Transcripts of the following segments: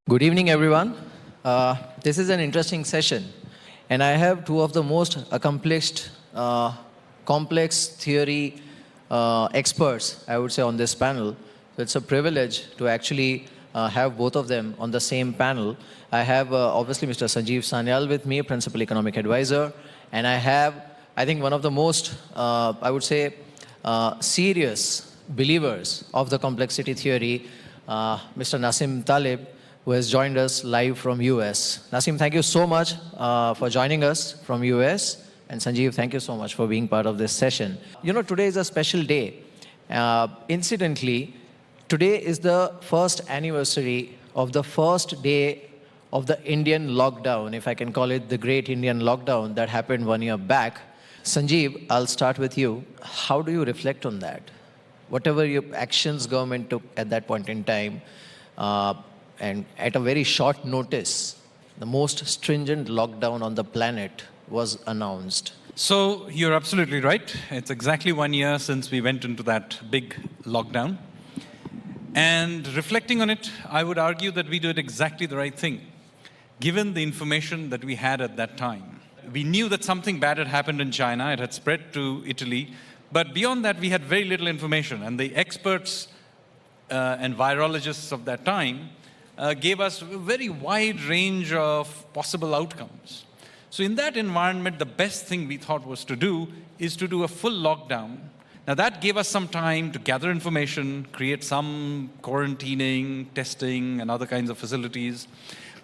Good evening, everyone. This is an interesting session, and I have two of the most accomplished, complex theory experts, I would say, on this panel. So it's a privilege to actually have both of them on the same panel. I have obviously Mr. Sanjeev Sanyal with me, Principal Economic Advisor, and I have, I think, one of the most, I would say, serious believers of the complexity theory, Mr. Nassim Taleb, who has joined us live from US. Nassim, thank you so much for joining us from US. And Sanjeev, thank you so much for being part of this session. You know, today is a special day. Incidentally, today is the first anniversary of the first day of the Indian lockdown, if I can call it the great Indian lockdown that happened 1 year back. Sanjeev, I'll start with you. How do you reflect on that? Whatever your actions government took at that point in time, and at a very short notice, the most stringent lockdown on the planet was announced. So you're absolutely right. It's exactly 1 year since we went into that big lockdown. And reflecting on it, I would argue that we did exactly the right thing, given the information that we had at that time. We knew that something bad had happened in China. It had spread to Italy. But beyond that, we had very little information. And the experts and virologists of that time gave us a very wide range of possible outcomes. So in that environment, the best thing we thought was to do is to do a full lockdown. Now that gave us some time to gather information, create some quarantining, testing, and other kinds of facilities.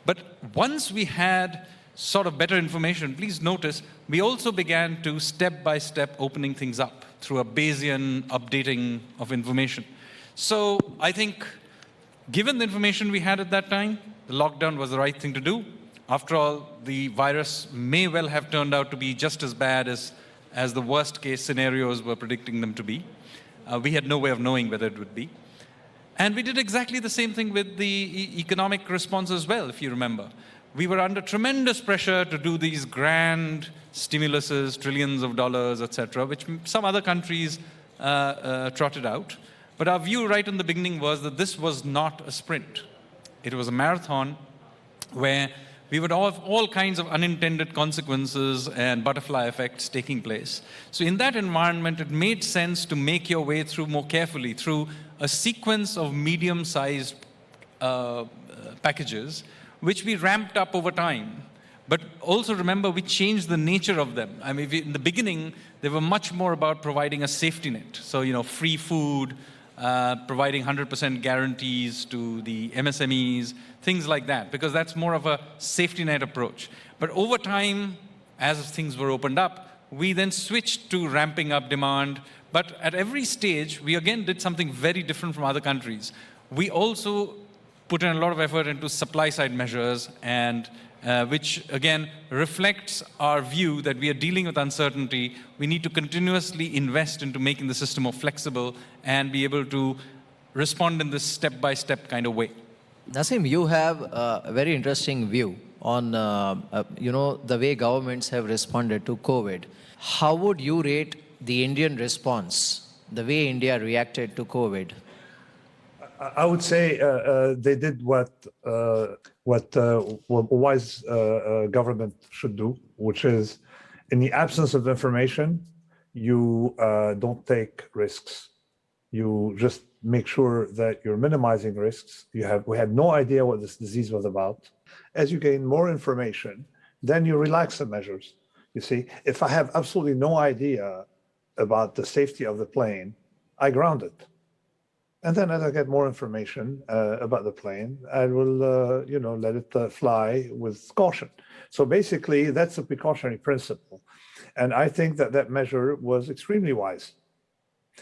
But once we had sort of better information, please notice, we also began to step-by-step opening things up through a Bayesian updating of information. So I think, given the information we had at that time, the lockdown was the right thing to do. After all, the virus may well have turned out to be just as bad as the worst case scenarios were predicting them to be. We had no way of knowing whether it would be. And we did exactly the same thing with the economic response as well, if you remember. We were under tremendous pressure to do these grand stimuluses, trillions of dollars, etc., which some other countries trotted out. But our view right in the beginning was that this was not a sprint. It was a marathon where we would have all kinds of unintended consequences and butterfly effects taking place. So in that environment, it made sense to make your way through more carefully through a sequence of medium-sized packages, which we ramped up over time. But also remember, we changed the nature of them. I mean, in the beginning, they were much more about providing a safety net. So, you know, free food, providing 100% guarantees to the MSMEs, things like that, because that's more of a safety net approach. But over time, as things were opened up, we then switched to ramping up demand. But at every stage, we again did something very different from other countries. We also put in a lot of effort into supply-side measures, and which again reflects our view that we are dealing with uncertainty. We need to continuously invest into making the system more flexible and be able to respond in this step-by-step kind of way. Nassim, you have a very interesting view on you know, the way governments have responded to COVID. How would you rate the Indian response, the way India reacted to COVID? I would say they did what a wise government should do, which is, in the absence of information, you don't take risks. You just make sure that you're minimizing risks. We had no idea what this disease was about. As you gain more information, then you relax the measures. You see, if I have absolutely no idea about the safety of the plane, I ground it. And then as I get more information about the plane, I will, you know, let it fly with caution. So basically, that's a precautionary principle. And I think that that measure was extremely wise.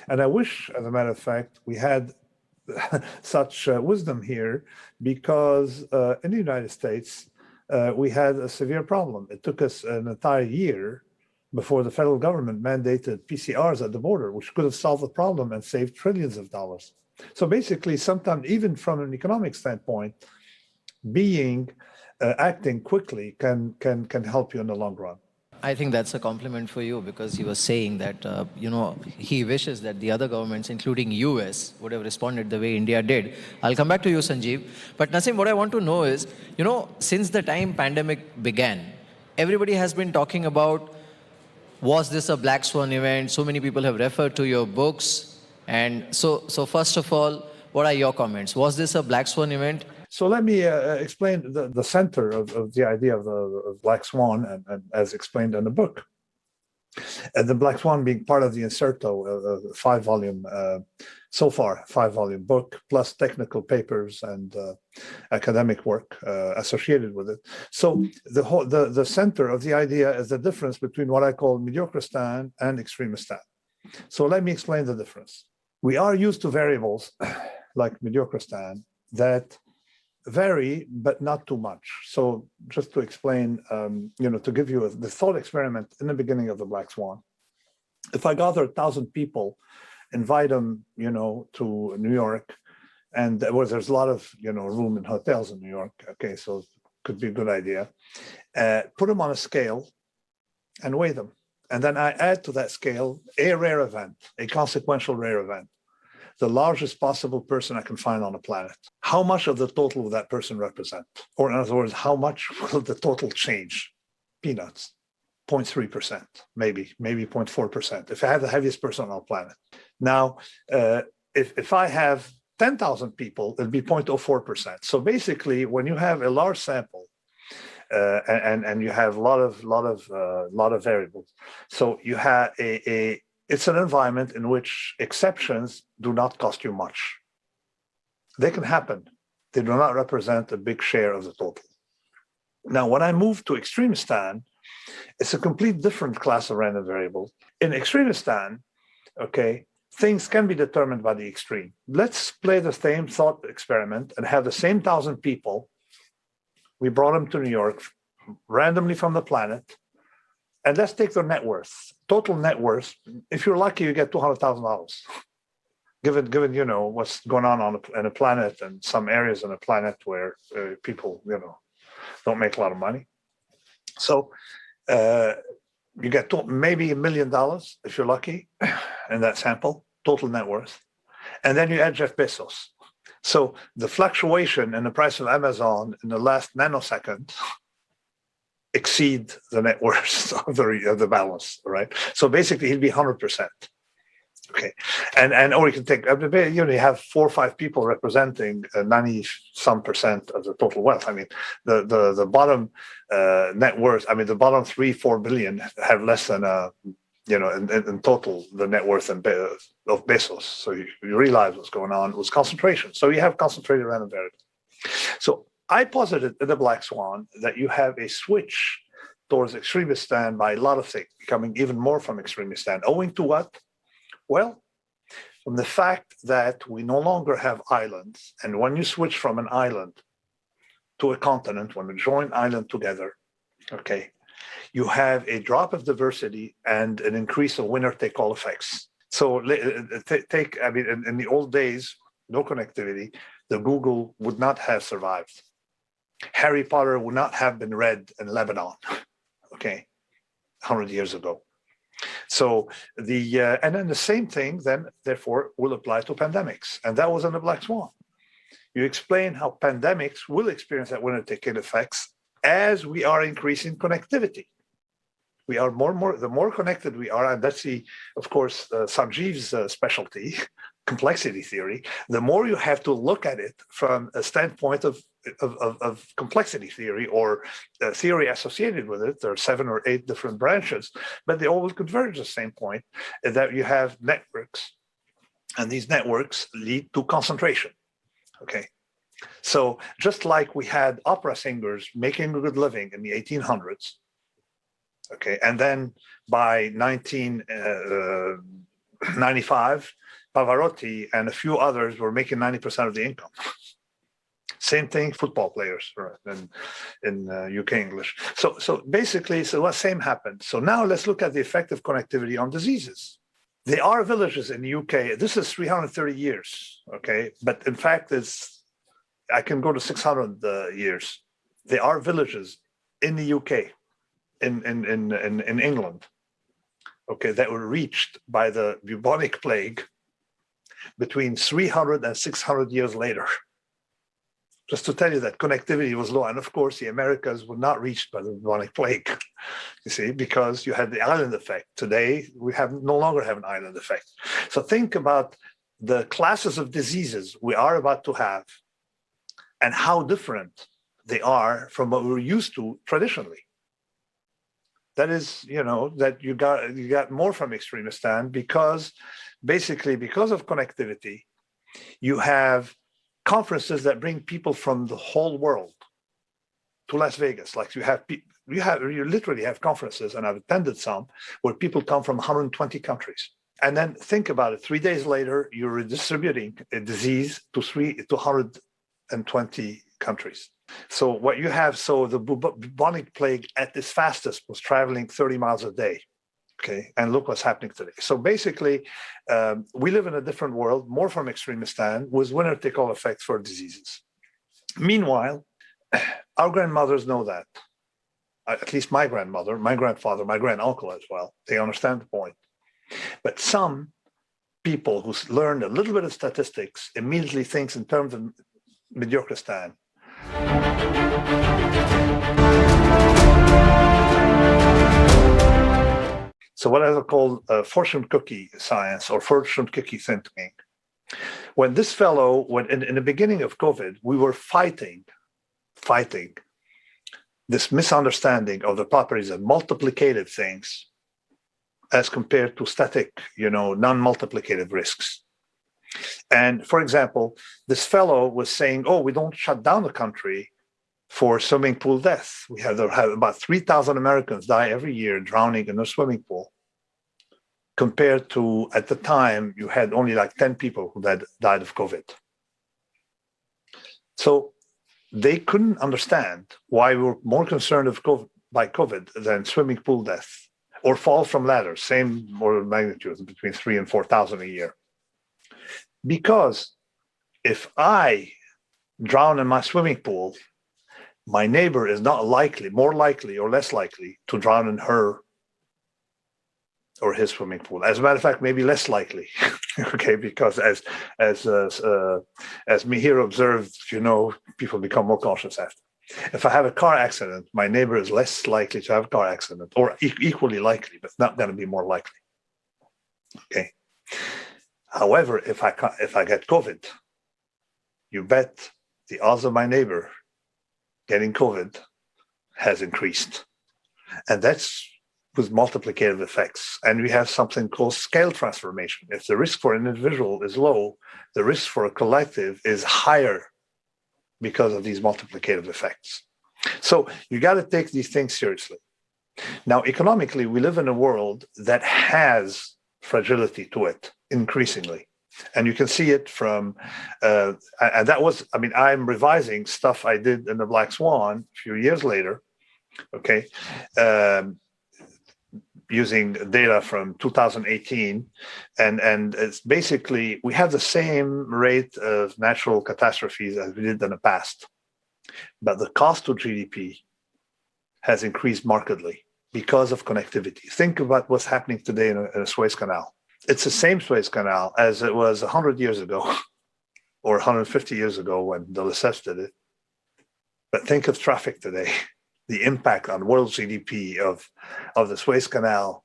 And I wish, as a matter of fact, we had such wisdom here, because in the United States, we had a severe problem. It took us an entire year before the federal government mandated PCRs at the border, which could have solved the problem and saved trillions of dollars. So basically, sometimes, even from an economic standpoint, acting quickly can help you in the long run. I think that's a compliment for you because he was saying that, he wishes that the other governments, including US, would have responded the way India did. I'll come back to you, Sanjeev. But Nassim, what I want to know is, since the time pandemic began, everybody has been talking about, was this a black swan event? So many people have referred to your books. And so first of all, what are your comments? Was this a black swan event? So let me explain the center of the idea of the black swan, and as explained in the book. The Black Swan being part of the Inserto, a five-volume book, plus technical papers and academic work associated with it. So the center of the idea is the difference between what I call mediocristan and extremistan. So let me explain the difference. We are used to variables like mediocristan that vary, but not too much. So just to explain, to give you the thought experiment in the beginning of the Black Swan, if I gather 1,000 people, invite them, to New York, and there's a lot of, room in hotels in New York. Okay, so it could be a good idea. Put them on a scale and weigh them. And then I add to that scale a rare event, a consequential rare event, the largest possible person I can find on the planet. How much of the total will that person represent? Or in other words, how much will the total change? Peanuts, 0.3%, maybe 0.4%, if I have the heaviest person on the planet. Now, if I have 10,000 people, it'll be 0.04%. So basically, when you have a large sample, and you have a lot of variables, so you have it's an environment in which exceptions do not cost you much. They can happen. They do not represent a big share of the total. Now, when I move to extremistan, it's a complete different class of random variables. In extremistan, okay, things can be determined by the extreme. Let's play the same thought experiment and have the same 1,000 people. We brought them to New York randomly from the planet. And let's take their net worth, total net worth. If you're lucky, you get $200,000. Given what's going on a planet and some areas on the planet where people don't make a lot of money. So you get maybe $1 million if you're lucky in that sample, total net worth, and then you add Jeff Bezos. So the fluctuation in the price of Amazon in the last nanosecond exceed the net worth of the balance, right? So basically, he'd be 100%. Okay, and or you can take you have 4 or 5 people representing 90-some% of the total wealth. I mean, the bottom net worth. I mean, the bottom 3-4 billion have less than in total the net worth of Bezos. So you realize what's going on with concentration. So you have concentrated random variable. So I posited in the Black Swan that you have a switch towards extremistan by a lot of things, becoming even more from extremistan. Owing to what? Well, from the fact that we no longer have islands. And when you switch from an island to a continent, when you join island together, okay, you have a drop of diversity and an increase of winner-take-all effects. So in the old days, no connectivity, the Google would not have survived. Harry Potter would not have been read in Lebanon, okay, 100 years ago. So and then the same thing then, therefore, will apply to pandemics. And that was in the Black Swan. You explain how pandemics will experience that winner-take-all effects as we are increasing connectivity. We are the more connected we are, and that's of course, Sanjeev's specialty, complexity theory, the more you have to look at it from a standpoint of complexity theory or theory associated with it. There are 7 or 8 different branches, but they all converge to the same point, that you have networks, and these networks lead to concentration. Okay. So just like we had opera singers making a good living in the 1800s, okay, and then by 1995, Pavarotti and a few others were making 90% of the income. Same thing, football players in UK English. So basically, what same happened. So now let's look at the effect of connectivity on diseases. There are villages in the UK. This is 330 years, okay? But in fact, I can go to 600 years. There are villages in the UK in England, okay, that were reached by the bubonic plague between 300 and 600 years later. Just to tell you that connectivity was low. And of course, the Americas were not reached by the bubonic plague, you see, because you had the island effect. Today, we no longer have an island effect. So think about the classes of diseases we are about to have and how different they are from what we were used to traditionally. That is, that you got more from Extremistan because basically because of connectivity, you have conferences that bring people from the whole world to Las Vegas. Like you literally have conferences, and I've attended some where people come from 120 countries. And then think about it, 3 days later, you're redistributing a disease to 120 countries. So what you have, the bubonic plague at its fastest was traveling 30 miles a day. Okay, and look what's happening today. So basically, we live in a different world, more from Extremistan, with winner-take-all effects for diseases. Meanwhile, our grandmothers know that. At least my grandmother, my grandfather, my granduncle as well. They understand the point. But some people who learned a little bit of statistics immediately thinks in terms of Mediocristan. So what I call fortune cookie science or fortune cookie thinking. When this fellow, in the beginning of COVID, we were fighting this misunderstanding of the properties of multiplicative things as compared to static, non-multiplicative risks. And for example, this fellow was saying, we don't shut down the country for swimming pool death. We have about 3,000 Americans die every year drowning in a swimming pool, compared to, at the time, you had only like 10 people who died of COVID. So they couldn't understand why we were more concerned by COVID than swimming pool death or fall from ladders, same order of magnitude, between 3,000 and 4,000 a year. Because if I drown in my swimming pool, my neighbor is not more likely or less likely to drown in her or his swimming pool. As a matter of fact, maybe less likely, okay, because as Mihir observed, people become more cautious after. If I have a car accident, my neighbor is less likely to have a car accident, or equally likely, but not going to be more likely. Okay. However, if I get COVID, you bet the odds of my neighbor getting COVID has increased, and that's with multiplicative effects. And we have something called scale transformation. If the risk for an individual is low, the risk for a collective is higher because of these multiplicative effects. So you got to take these things seriously. Now, economically, we live in a world that has fragility to it increasingly. And you can see it from, and that was, I'm revising stuff I did in the Black Swan a few years later, okay, using data from 2018. And it's basically, we have the same rate of natural catastrophes as we did in the past. But the cost to GDP has increased markedly because of connectivity. Think about what's happening today in a Suez Canal. It's the same Suez Canal as it was 100 years ago or 150 years ago when the Lesseps did it. But think of traffic today, the impact on world GDP of the Suez Canal,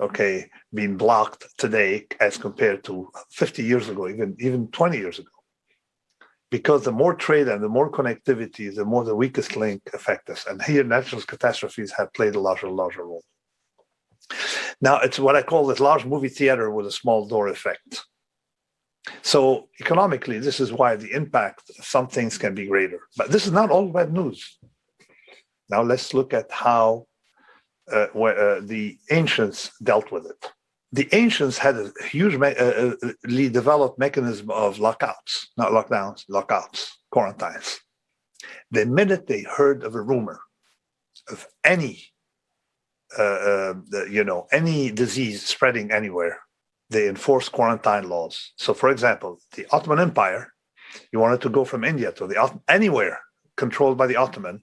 okay, being blocked today as compared to 50 years ago, even 20 years ago. Because the more trade and the more connectivity, the more the weakest link affect us. And here, natural catastrophes have played a larger role. Now, it's what I call this large movie theater with a small door effect. So economically, this is why the impact of some things can be greater. But this is not all bad news. Now let's look at how the ancients dealt with it. The ancients had a hugely developed mechanism of lockouts, not lockdowns, lockouts, quarantines. The minute they heard of a rumor of any disease spreading anywhere, they enforced quarantine laws. So, for example, the Ottoman Empire, you wanted to go from India to anywhere controlled by the Ottoman,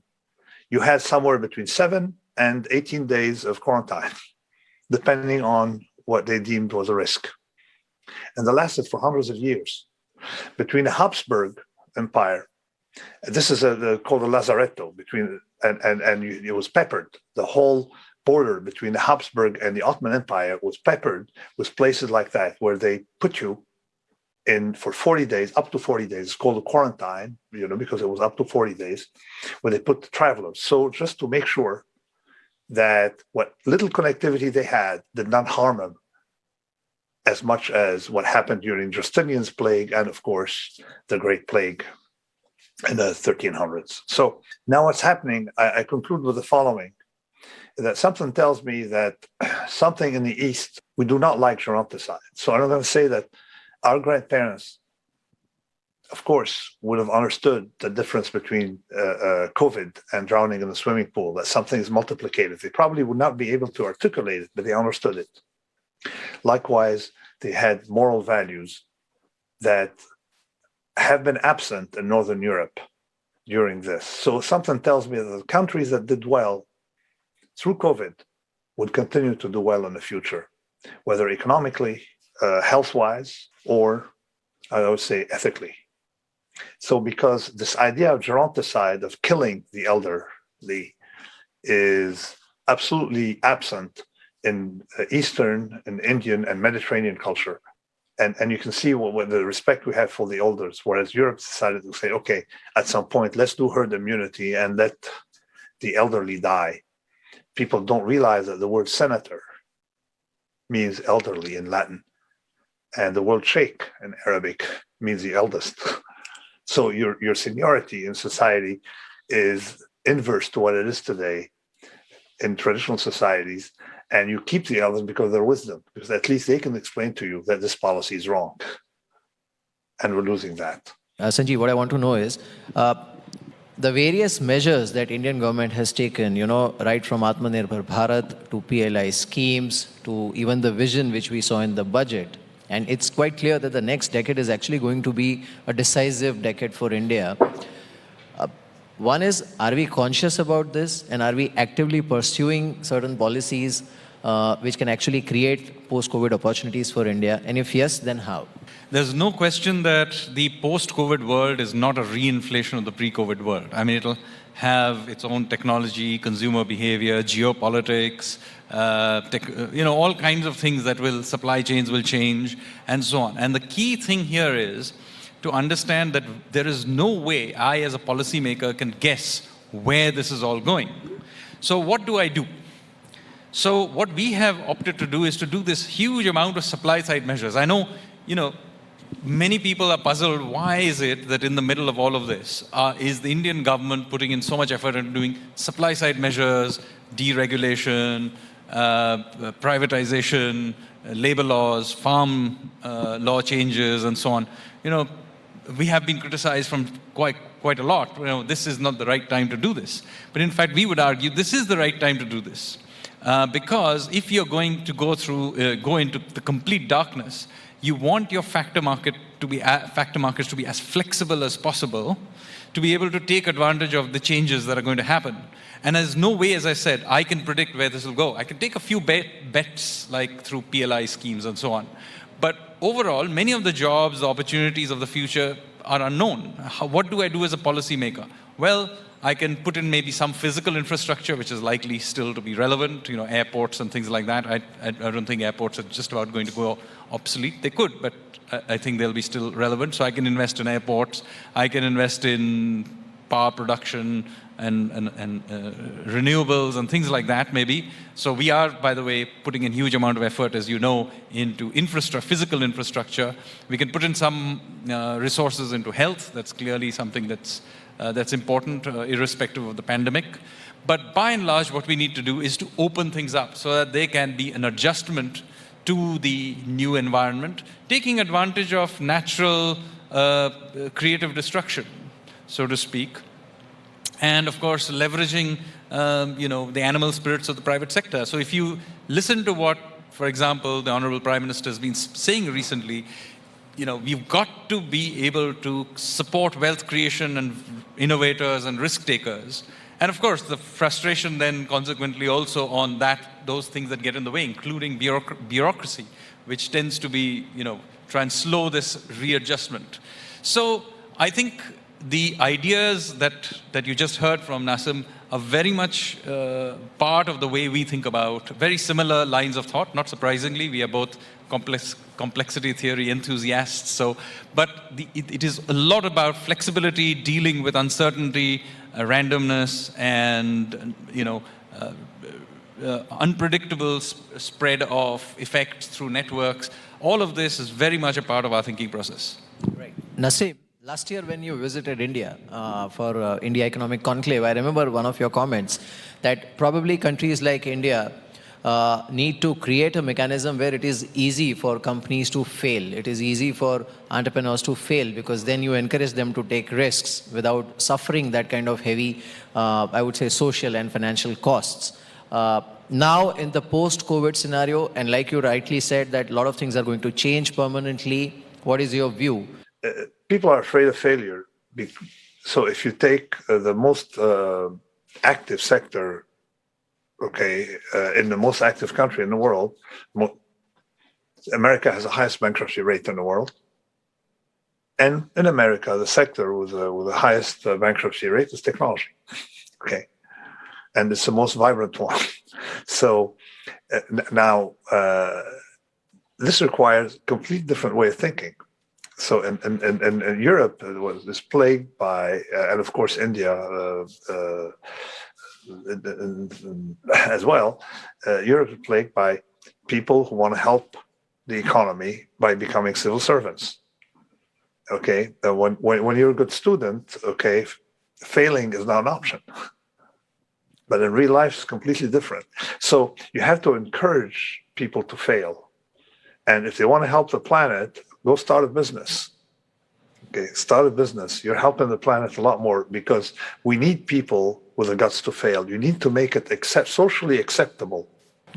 you had somewhere between 7 and 18 days of quarantine, depending on what they deemed was a risk. And that lasted for hundreds of years. Between the Habsburg Empire, this is called the Lazaretto, and it was peppered. The whole border between the Habsburg and the Ottoman Empire was peppered with places like that, where they put you in for 40 days, up to 40 days. It's called a quarantine, because it was up to 40 days, where they put the travelers. So just to make sure that what little connectivity they had did not harm them as much as what happened during Justinian's plague and, of course, the Great Plague in the 1300s. So now what's happening, I conclude with the following, that something tells me that something in the East, we do not like geronticide. So I'm going to say that our grandparents, of course, would have understood the difference between COVID and drowning in the swimming pool, that something is multiplicated. They probably would not be able to articulate it, but they understood it. Likewise, they had moral values that have been absent in Northern Europe during this. So something tells me that the countries that did well through COVID would continue to do well in the future, whether economically, health-wise, or I would say ethically. So because this idea of geronticide, of killing the elderly, is absolutely absent in Eastern and Indian and Mediterranean culture. And you can see what the respect we have for the elders, whereas Europe decided to say, okay, at some point, let's do herd immunity and let the elderly die. People don't realize that the word senator means elderly in Latin, and the word sheikh in Arabic means the eldest. So your seniority in society is inverse to what it is today in traditional societies, and you keep the elders because of their wisdom, because at least they can explain to you that this policy is wrong, and we're losing that. Sanjeev, what I want to know is the various measures that Indian government has taken, right from Atmanirbhar Bharat to PLI schemes to even the vision which we saw in the budget. And it's quite clear that the next decade is actually going to be a decisive decade for India. One is, are we conscious about this, and are we actively pursuing certain policies which can actually create post-COVID opportunities for India? And if yes, then how? There's no question that the post-COVID world is not a reinflation of the pre-COVID world. I mean, it'll have its own technology, consumer behavior, geopolitics, all kinds of things that supply chains will change, and so on. And the key thing here is to understand that there is no way I, as a policymaker, can guess where this is all going. So what do I do? So what we have opted to do is to do this huge amount of supply-side measures. I know, many people are puzzled, why is it that in the middle of all of this, is the Indian government putting in so much effort into doing supply-side measures, deregulation, privatization, labor laws, farm law changes, and so on. We have been criticized from quite a lot. This is not the right time to do this. But in fact, we would argue this is the right time to do this. Because if you're going to go into the complete darkness, you want your factor markets to be as flexible as possible to be able to take advantage of the changes that are going to happen. And there's no way, as I said, I can predict where this will go. I can take a few bets, like through PLI schemes and so on. But overall, many of the jobs, the opportunities of the future are unknown. What do I do as a policymaker? Well, I can put in maybe some physical infrastructure, which is likely still to be relevant, airports and things like that. I don't think airports are just about going to go obsolete. They could, but I think they'll be still relevant. So I can invest in airports. I can invest in power production and renewables and things like that, maybe. So we are, by the way, putting in huge amount of effort, as you know, into physical infrastructure. We can put in some resources into health. That's clearly something that's important, irrespective of the pandemic. But by and large, what we need to do is to open things up so that they can be an adjustment to the new environment, taking advantage of natural creative destruction, so to speak. And of course, leveraging the animal spirits of the private sector. So if you listen to what, for example, the Honorable Prime Minister has been saying recently, we've got to be able to support wealth creation and innovators and risk takers. And of course, the frustration then consequently also on those things that get in the way, including bureaucracy, which tends to be, try and slow this readjustment. So I think the ideas that you just heard from Nassim are very much part of the way we think about very similar lines of thought. Not surprisingly, we are both complexity theory enthusiasts. So, but it is a lot about flexibility, dealing with uncertainty, randomness, and unpredictable spread of effects through networks. All of this is very much a part of our thinking process. Right. Nassim, last year when you visited India for India Economic Conclave, I remember one of your comments that probably countries like India need to create a mechanism where it is easy for companies to fail. It is easy for entrepreneurs to fail because then you encourage them to take risks without suffering that kind of heavy, I would say, social and financial costs. Now in the post-COVID scenario, and like you rightly said, that a lot of things are going to change permanently. What is your view? People are afraid of failure. So if you take the most active sector, in the most active country in the world, America has the highest bankruptcy rate in the world. And in America, the sector with the highest bankruptcy rate is technology. And it's the most vibrant one. So now this requires a complete different way of thinking. So in Europe, it was plagued by, and of course India as well, Europe is plagued by people who want to help the economy by becoming civil servants. When you're a good student, failing is not an option. But in real life, it's completely different. So you have to encourage people to fail. And if they want to help the planet, go start a business. Start a business. You're helping the planet a lot more because we need people with the guts to fail. You need to make it socially acceptable.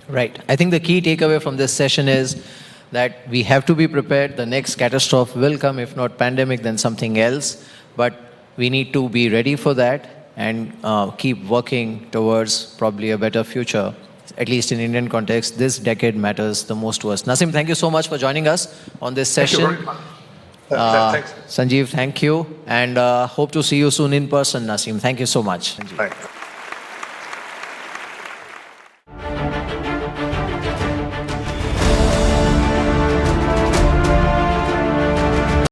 Right. I think the key takeaway from this session is that we have to be prepared. The next catastrophe will come, if not pandemic, then something else. But we need to be ready for that and keep working towards probably a better future. At least in Indian context, this decade matters the most to us. Nassim, thank you so much for joining us on this session. Thank you very much. Thanks. Sanjeev, thank you. And hope to see you soon in person, Nassim. Thank you so much. Thanks.